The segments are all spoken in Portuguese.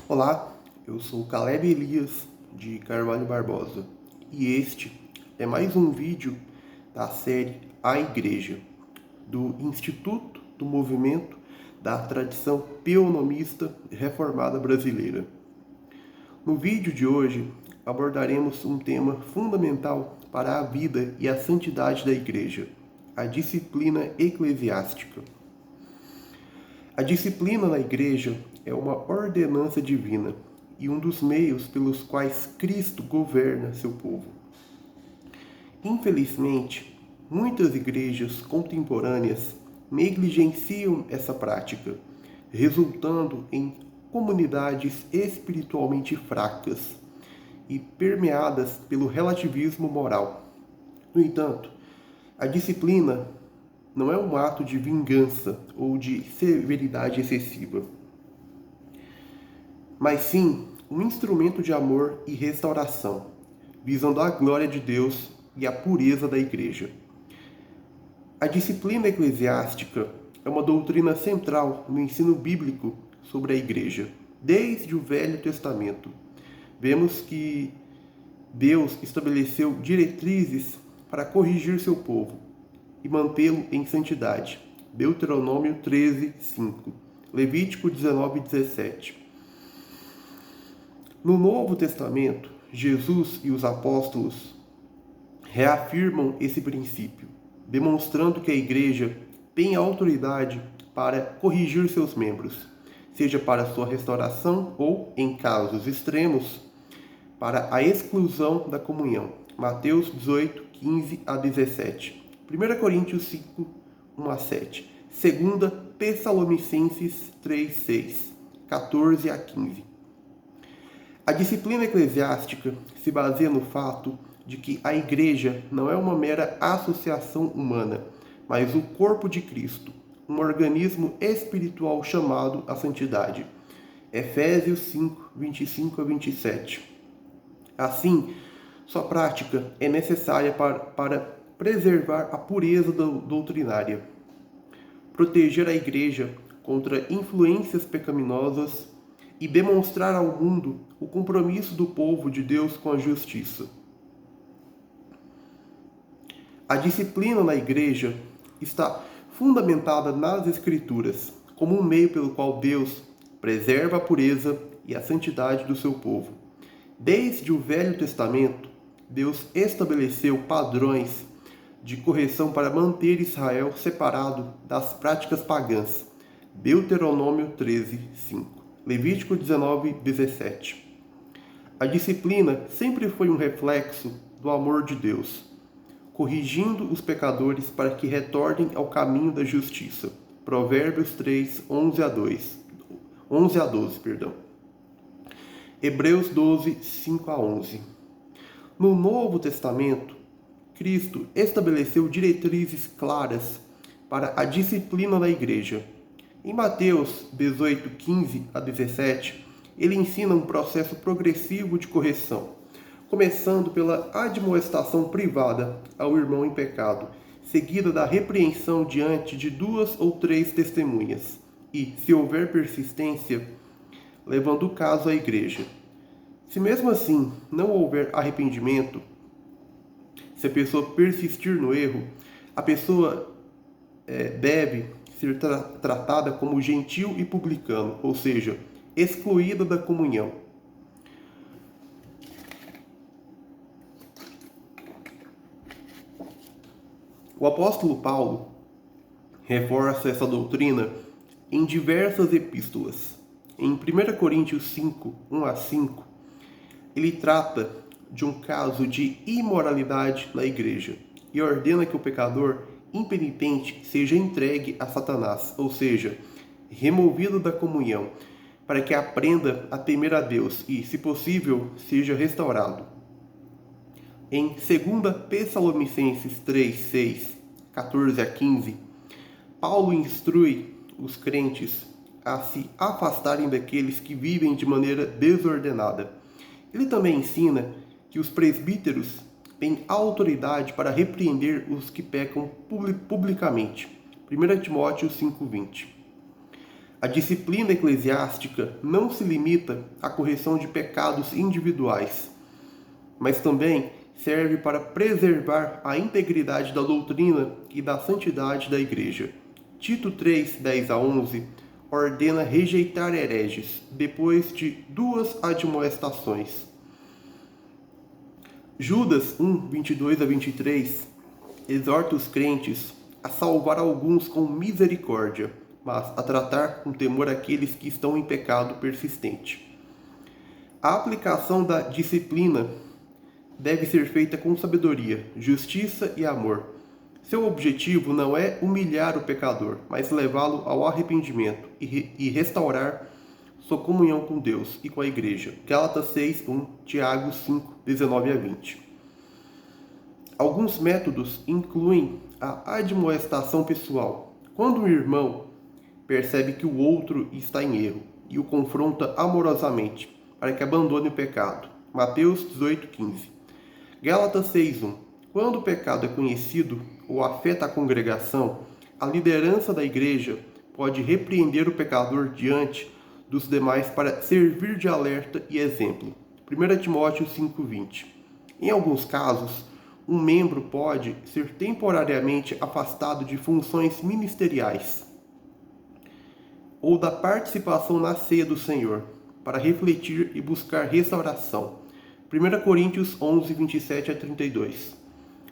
Olá, eu sou Caleb Elias de Carvalho Barbosa e este é mais um vídeo da série A Igreja, do Instituto do Movimento da Tradição Pienomista Reformada Brasileira. No vídeo de hoje abordaremos um tema fundamental para a vida e a santidade da Igreja, a disciplina eclesiástica. A disciplina na Igreja é uma ordenança divina e um dos meios pelos quais Cristo governa seu povo. Infelizmente, muitas igrejas contemporâneas negligenciam essa prática, resultando em comunidades espiritualmente fracas e permeadas pelo relativismo moral. No entanto, a disciplina não é um ato de vingança ou de severidade excessiva, mas sim um instrumento de amor e restauração, visando a glória de Deus e a pureza da Igreja. A disciplina eclesiástica é uma doutrina central no ensino bíblico sobre a Igreja, desde o Velho Testamento. Vemos que Deus estabeleceu diretrizes para corrigir seu povo e mantê-lo em santidade. Deuteronômio 13, 5. Levítico 19, 17. No Novo Testamento, Jesus e os apóstolos reafirmam esse princípio, demonstrando que a Igreja tem autoridade para corrigir seus membros, seja para sua restauração ou, em casos extremos, para a exclusão da comunhão. Mateus 18, 15 a 17. 1 Coríntios 5, 1 a 7. 2 Tessalonicenses 3, 6. 14 a 15. A disciplina eclesiástica se baseia no fato de que a Igreja não é uma mera associação humana, mas o corpo de Cristo, um organismo espiritual chamado à santidade. Efésios 5, 25 a 27. Assim, sua prática é necessária para preservar a pureza doutrinária, proteger a Igreja contra influências pecaminosas e demonstrar ao mundo o compromisso do povo de Deus com a justiça. A disciplina na Igreja está fundamentada nas Escrituras, como um meio pelo qual Deus preserva a pureza e a santidade do seu povo. Desde o Velho Testamento, Deus estabeleceu padrões de correção para manter Israel separado das práticas pagãs. Deuteronômio 13, 5. Levítico 19, 17. A disciplina sempre foi um reflexo do amor de Deus, corrigindo os pecadores para que retornem ao caminho da justiça. Provérbios 3, 11 a 12. Hebreus 12, 5 a 11. No Novo Testamento, Cristo estabeleceu diretrizes claras para a disciplina da Igreja. Em Mateus 18, 15 a 17, ele ensina um processo progressivo de correção, começando pela admoestação privada ao irmão em pecado, seguida da repreensão diante de 2 ou 3 testemunhas, e, se houver persistência, levando o caso à Igreja. Se mesmo assim não houver arrependimento, se a pessoa persistir no erro, a pessoa deve ser tratada como gentil e publicano, ou seja, excluída da comunhão. O apóstolo Paulo reforça essa doutrina em diversas epístolas. Em 1 Coríntios 5, 1 a 5, ele trata de um caso de imoralidade na Igreja e ordena que o pecador impenitente seja entregue a Satanás, ou seja, removido da comunhão, para que aprenda a temer a Deus e, se possível, seja restaurado. Em 2 Tessalonicenses 3, 6, 14 a 15, Paulo instrui os crentes a se afastarem daqueles que vivem de maneira desordenada. Ele também ensina que os presbíteros têm autoridade para repreender os que pecam publicamente. 1 Timóteo 5,20. A disciplina eclesiástica não se limita à correção de pecados individuais, mas também serve para preservar a integridade da doutrina e da santidade da Igreja. Tito 3, 10 a 11 ordena rejeitar hereges, depois de 2 admoestações. Judas 1, 22 a 23 exorta os crentes a salvar alguns com misericórdia, mas a tratar com temor aqueles que estão em pecado persistente. A aplicação da disciplina deve ser feita com sabedoria, justiça e amor. Seu objetivo não é humilhar o pecador, mas levá-lo ao arrependimento e restaurar sua comunhão com Deus e com a Igreja. Gálatas 6, 1, Tiago 5, 19 a 20. Alguns métodos incluem a admoestação pessoal. Quando um irmão percebe que o outro está em erro e o confronta amorosamente para que abandone o pecado. Mateus 18, 15. Gálatas 6:1. Quando o pecado é conhecido ou afeta a congregação, a liderança da igreja pode repreender o pecador diante dos demais para servir de alerta e exemplo. 1 Timóteo 5:20. Em alguns casos, um membro pode ser temporariamente afastado de funções ministeriais ou da participação na ceia do Senhor, para refletir e buscar restauração. 1 Coríntios 11, 27 a 32.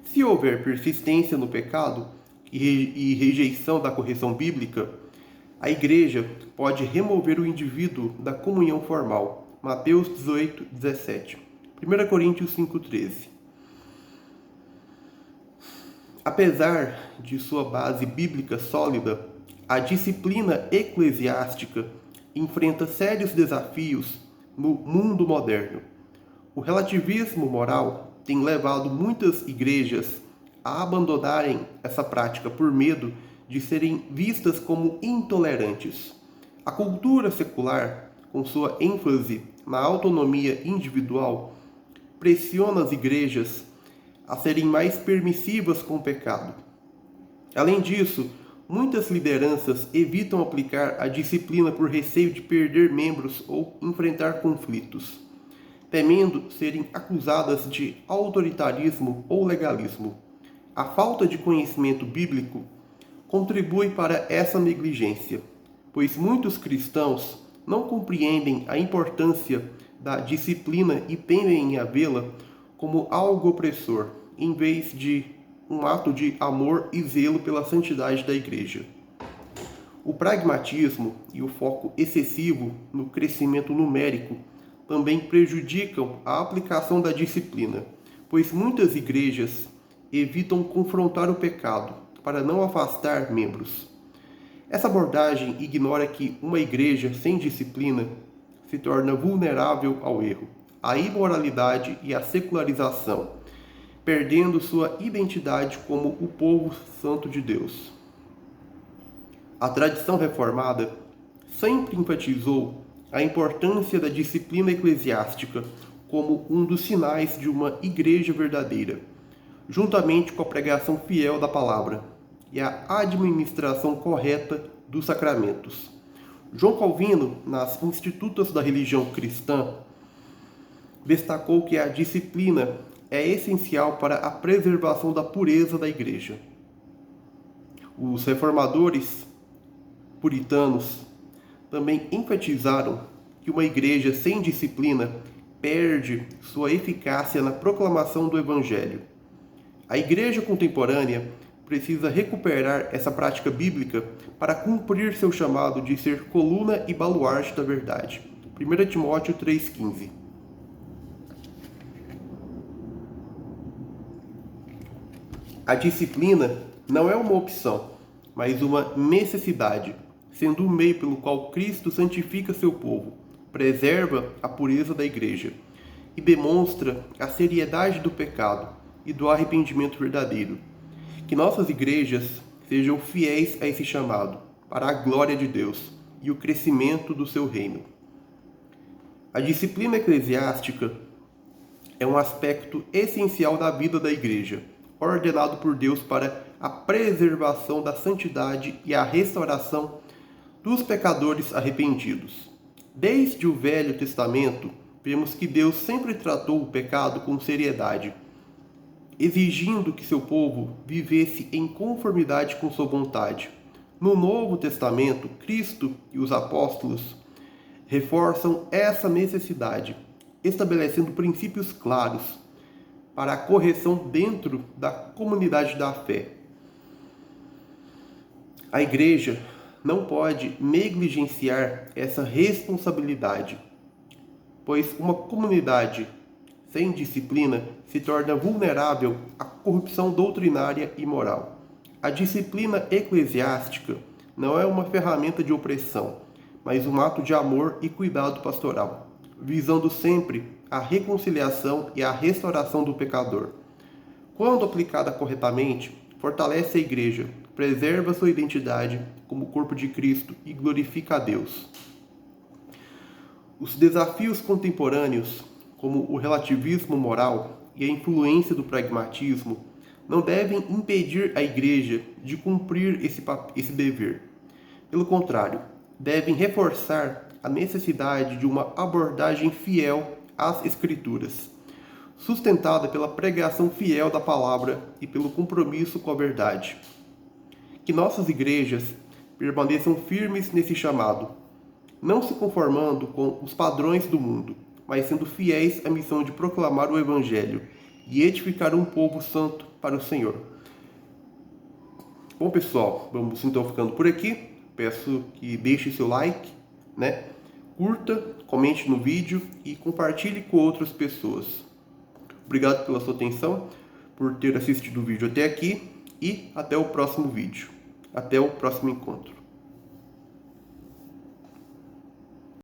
Se houver persistência no pecado e rejeição da correção bíblica, a igreja pode remover o indivíduo da comunhão formal. Mateus 18, 17. 1 Coríntios 5, 13. Apesar de sua base bíblica sólida, a disciplina eclesiástica enfrenta sérios desafios no mundo moderno. O relativismo moral tem levado muitas igrejas a abandonarem essa prática por medo de serem vistas como intolerantes. A cultura secular, com sua ênfase na autonomia individual, pressiona as igrejas a serem mais permissivas com o pecado. Além disso, muitas lideranças evitam aplicar a disciplina por receio de perder membros ou enfrentar conflitos, temendo serem acusadas de autoritarismo ou legalismo. A falta de conhecimento bíblico contribui para essa negligência, pois muitos cristãos não compreendem a importância da disciplina e tendem a vê-la como algo opressor, em vez de um ato de amor e zelo pela santidade da igreja. O pragmatismo e o foco excessivo no crescimento numérico também prejudicam a aplicação da disciplina, pois muitas igrejas evitam confrontar o pecado para não afastar membros. Essa abordagem ignora que uma igreja sem disciplina se torna vulnerável ao erro, à imoralidade e à secularização, perdendo sua identidade como o povo santo de Deus. A tradição reformada sempre enfatizou a importância da disciplina eclesiástica como um dos sinais de uma igreja verdadeira, juntamente com a pregação fiel da palavra e a administração correta dos sacramentos. João Calvino, nas Institutas da Religião Cristã, destacou que a disciplina é essencial para a preservação da pureza da igreja. Os reformadores puritanos também enfatizaram que uma igreja sem disciplina perde sua eficácia na proclamação do Evangelho. A igreja contemporânea precisa recuperar essa prática bíblica para cumprir seu chamado de ser coluna e baluarte da verdade. 1 Timóteo 3,15. A disciplina não é uma opção, mas uma necessidade, sendo o meio pelo qual Cristo santifica seu povo, preserva a pureza da igreja e demonstra a seriedade do pecado e do arrependimento verdadeiro. Que nossas igrejas sejam fiéis a esse chamado, para a glória de Deus e o crescimento do seu reino. A disciplina eclesiástica é um aspecto essencial da vida da igreja, ordenado por Deus para a preservação da santidade e a restauração dos pecadores arrependidos. Desde o Velho Testamento, vemos que Deus sempre tratou o pecado com seriedade, exigindo que seu povo vivesse em conformidade com sua vontade. No Novo Testamento, Cristo e os apóstolos reforçam essa necessidade, estabelecendo princípios claros para a correção dentro da comunidade da fé. A igreja não pode negligenciar essa responsabilidade, pois uma comunidade sem disciplina se torna vulnerável à corrupção doutrinária e moral. A disciplina eclesiástica não é uma ferramenta de opressão, mas um ato de amor e cuidado pastoral, visando sempre a reconciliação e a restauração do pecador. Quando aplicada corretamente, fortalece a igreja, preserva sua identidade como corpo de Cristo e glorifica a Deus. Os desafios contemporâneos, como o relativismo moral e a influência do pragmatismo, não devem impedir a igreja de cumprir esse dever. Pelo contrário, devem reforçar a necessidade de uma abordagem fiel às Escrituras, sustentada pela pregação fiel da palavra e pelo compromisso com a verdade. Que nossas igrejas permaneçam firmes nesse chamado, não se conformando com os padrões do mundo, mas sendo fiéis à missão de proclamar o Evangelho e edificar um povo santo para o Senhor. Bom, pessoal, vamos então ficando por aqui. Peço que deixe seu like, curta, comente no vídeo e compartilhe com outras pessoas. Obrigado pela sua atenção, por ter assistido o vídeo até aqui e até o próximo vídeo. Até o próximo encontro.